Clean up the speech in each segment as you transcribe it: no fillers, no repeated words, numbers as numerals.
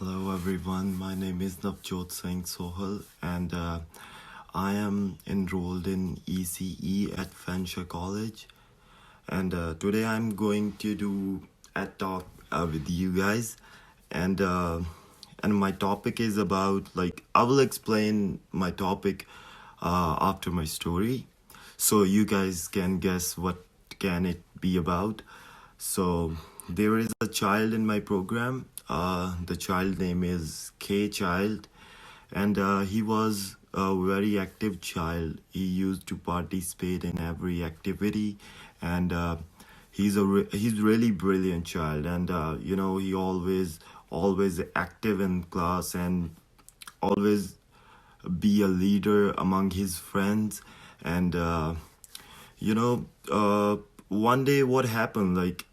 Hello everyone, my name is Navjot Singh Sohal and I am enrolled in ECE at Fanshawe College, and today I'm going to do a talk with you guys, and my topic is about, like, I will explain my topic after my story, so you guys can guess what can it be about. So there is a child in my program. The child name is K Child, and he was a very active child. He used to participate in every activity, and he's really brilliant child. And he always active in class and always be a leader among his friends. And you know one day what happened, like,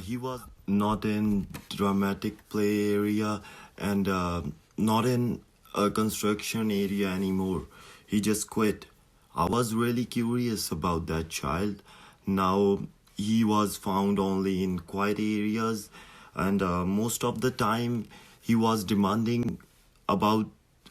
he was not in dramatic play area, and not in a construction area anymore. He just quit. I was really curious about that child. Now he was found only in quiet areas, and most of the time he was demanding about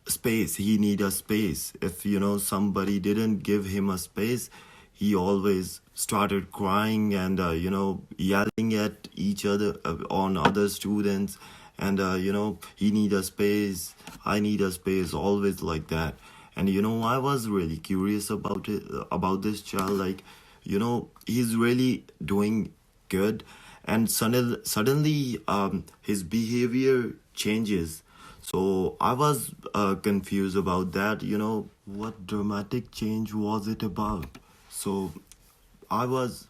space. He need a space. If somebody didn't give him a space, he always started crying and yelling at each other, on other students. And he need a space, I need a space, always like that. And I was really curious about it, about this child. Like, he's really doing good, and suddenly his behavior changes. So I was confused about that. What dramatic change was it about? So I was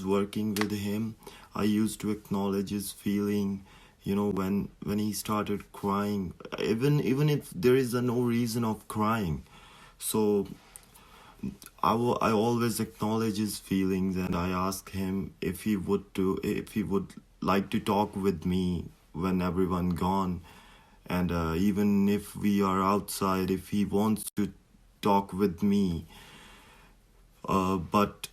working with him. I used to acknowledge his feeling. When he started crying, even if there is no reason of crying. So I always acknowledge his feelings, and I ask him if he would like to talk with me when everyone gone, and even if we are outside, if he wants to talk with me. But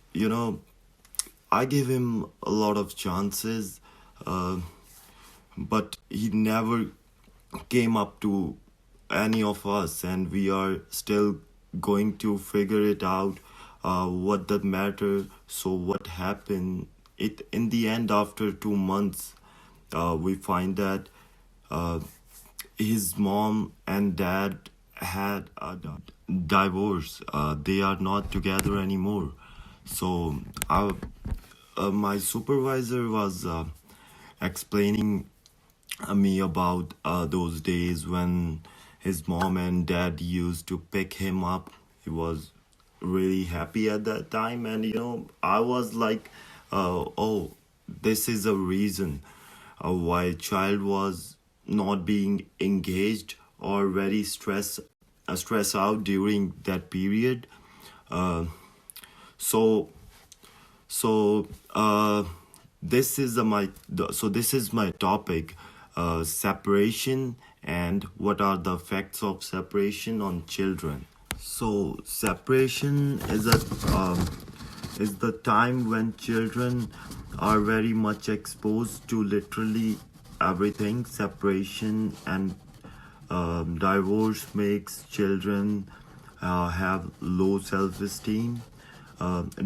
I give him a lot of chances, uh, but he never came up to any of us, and we are still going to figure it out, what the matter. So what happened, it in the end, after 2 months, we find that uh, his mom and dad had a divorce. They are not together anymore. So my supervisor was explaining me about those days when his mom and dad used to pick him up. He was really happy at that time, and I was like, oh, this is a reason why child was not being engaged or very stress out during that period. Uh, so so this is this is my topic, separation, and what are the effects of separation on children. So separation is the time when children are very much exposed to literally everything. Separation and divorce makes children have low self-esteem,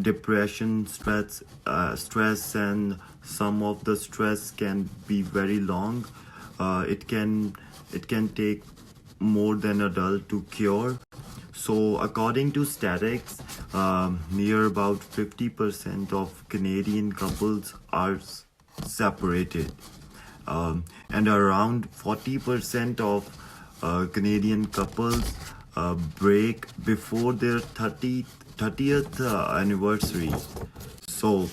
depression, stress, and some of the stress can be very long. It can take more than adult to cure. So, according to statistics, near about 50% of Canadian couples are separated, and around 40% of Canadian couples break before their 30th anniversary. So,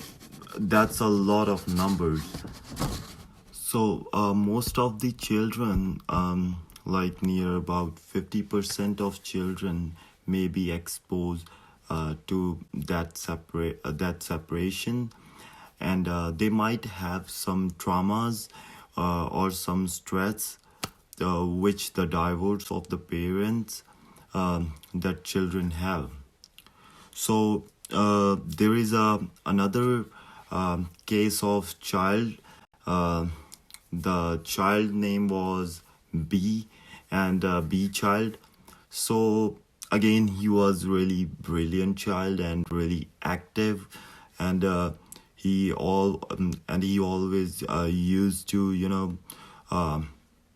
that's a lot of numbers. So, most of the children, like near about 50% of children, may be exposed to that separation, and they might have some traumas or some stress, which the divorce of the parents that children have. So there is another case of child. Uh, the child name was B, and B child. So again, he was really brilliant child and really active, and he always used to uh,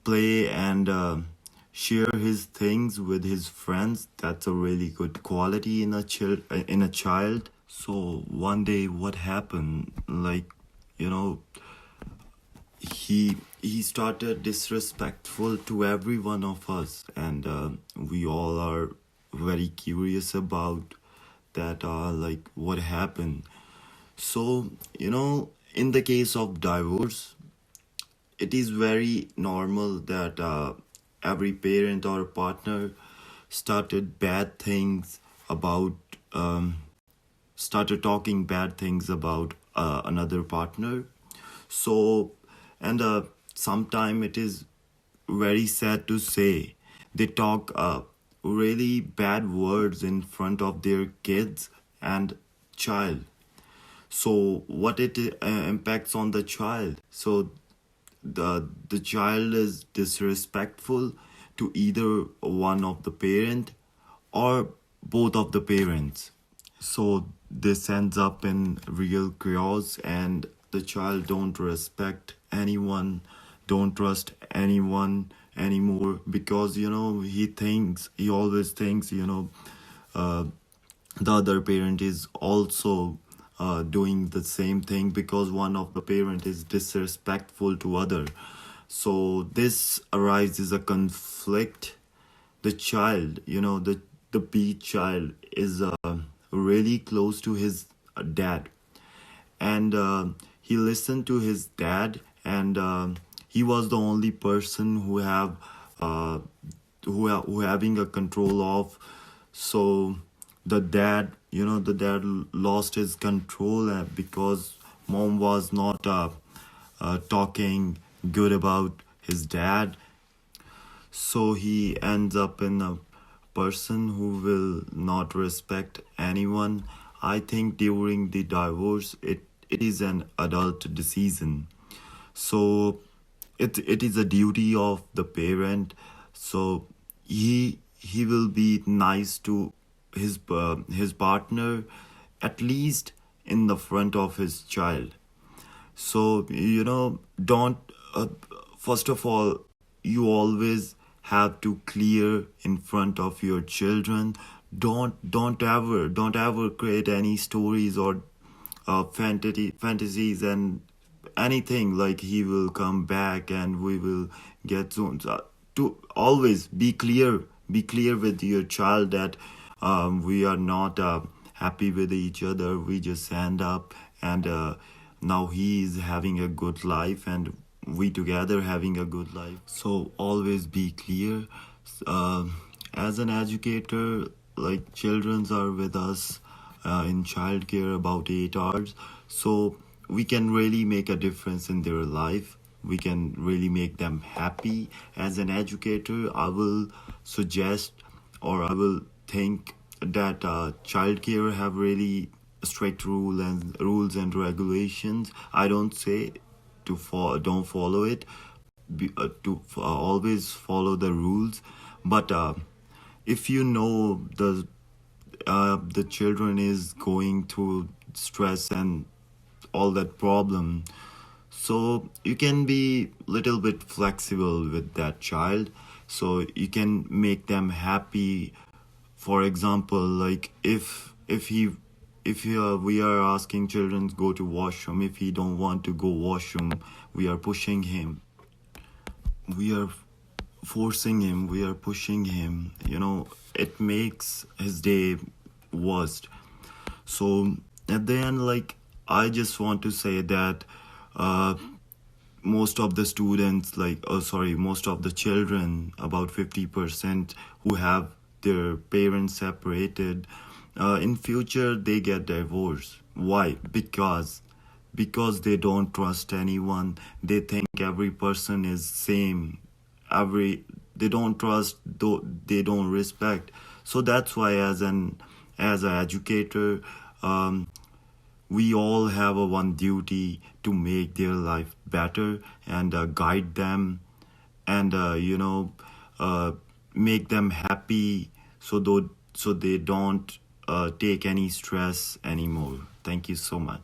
play and share his things with his friends. That's a really good quality in a child. So one day, what happened? Like, you know, he started disrespectful to every one of us, and we all are very curious about that. Like, what happened? So, in the case of divorce, it is very normal that every parent or partner started bad things about um, started talking bad things about another partner. So, and sometime it is very sad to say they talk really bad words in front of their kids and child. So what it impacts on the child? So the child is disrespectful to either one of the parent or both of the parents. So this ends up in real chaos, and the child don't respect anyone, don't trust anyone anymore, because he always thinks uh, the other parent is also doing the same thing, because one of the parent is disrespectful to other. So this arises a conflict. The child, the B child is really close to his dad, and he listened to his dad, and he was the only person uh, who having a control of. So the dad lost his control because mom was not talking good about his dad. So he ends up in a person who will not respect anyone. I think during the divorce, it is an adult decision. So it is a duty of the parent. So he will be nice to his partner, at least in the front of his child. So don't first of all, you always have to clear in front of your children. Don't ever create any stories or fantasies and anything like he will come back and we will get soon. To always be clear with your child that we are not happy with each other. We just end up, and now he is having a good life, and we together having a good life. So always be clear. uh, as an educator, like childrens are with us in childcare about 8 hours, so we can really make a difference in their life. We can really make them happy. As an educator, I will suggest, or I will think that childcare have really strict rules and regulations. I don't say don't follow it, to always follow the rules, but if the children is going through stress and all that problem, so you can be little bit flexible with that child, so you can make them happy. For example, like if we are asking children to go to washroom, if he don't want to go washroom, we are pushing him, we are forcing him, we are pushing him, it makes his day worst. So at the end, like, I just want to say that uh, most of the students, like, oh sorry, most of the children, about 50% who have their parents separated, in future they get divorced. Why? Because they don't trust anyone. They think every person is same. Every They don't trust, though they don't respect. So that's why, as an educator, um, we all have a one duty to make their life better and guide them and uh, make them happy so they don't take any stress anymore. Thank you so much.